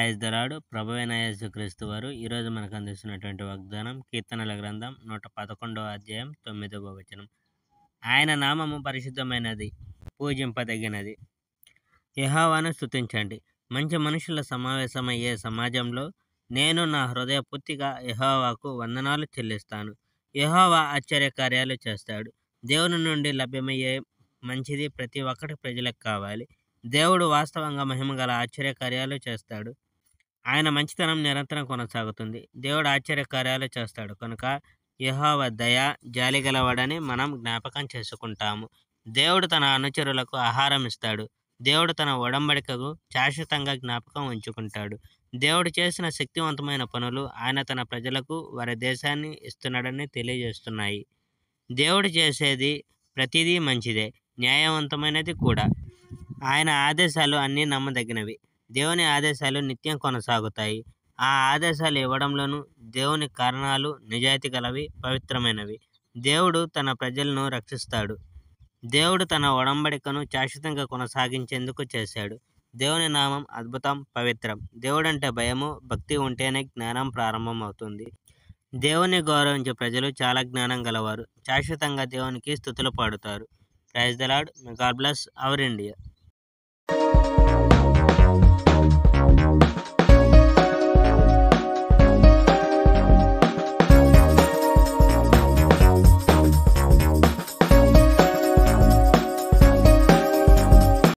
Praise the lord. ప్రభువైన యేసుక్రీస్తు వారు ఈరోజు మనకు అందిస్తున్నటువంటి వాగ్దానం కీర్తనల గ్రంథం 111వ అధ్యాయం 9వ వచనం. ఆయన నామము పరిశుద్ధమైనది, పూజింపదగినది. యెహోవాను స్తుతించండి. మంచి మనుషుల సమావేశమయ్యే సమాజంలో నేను నా హృదయపూర్తిగా యెహోవాకు వందనాలు చెల్లిస్తాను. యెహోవా ఆశ్చర్యకార్యాలు చేస్తాడు. దేవుని నుండి లభ్యమయ్యే మంచిది ప్రతి ఒక్కటి ప్రజలకు కావాలి. దేవుడు వాస్తవంగా మహిమగల ఆశ్చర్యకార్యాలు చేస్తాడు. ఆయన మంచితనం నిరంతరం కొనసాగుతుంది. దేవుడు ఆశ్చర్యకార్యాలు చేస్తాడు కనుక యెహోవా దయ, జాలిగలవాడని మనం జ్ఞాపకం చేసుకుంటాము. దేవుడు తన అనుచరులకు ఆహారం ఇస్తాడు. దేవుడు తన ఒడంబడికకు శాశ్వతంగా జ్ఞాపకం ఉంచుకుంటాడు. దేవుడు చేసిన శక్తివంతమైన పనులు ఆయన తన ప్రజలకు వారి దేశాన్ని ఇస్తున్నాడని తెలియజేస్తున్నాయి. దేవుడు చేసేది ప్రతిదీ మంచిదే, న్యాయవంతమైనది కూడా. ఆయన ఆదేశాలు అన్నీ నమ్మదగినవి. దేవుని ఆదేశాలు నిత్యం కొనసాగుతాయి. ఆ ఆదేశాలు ఇవ్వడంలోనూ దేవుని కారణాలు నిజాయితీ గలవి, పవిత్రమైనవి. దేవుడు తన ప్రజలను రక్షిస్తాడు. దేవుడు తన ఒడంబడికను శాశ్వతంగా కొనసాగించేందుకు చేశాడు. దేవుని నామం అద్భుతం, పవిత్రం. దేవుడంటే భయము, భక్తి ఉంటేనే జ్ఞానం ప్రారంభమవుతుంది. దేవుని గౌరవించే ప్రజలు చాలా జ్ఞానం గలవారు. శాశ్వతంగా దేవునికి స్తుతులు పాడుతారు. Praise the Lord. May God bless our India.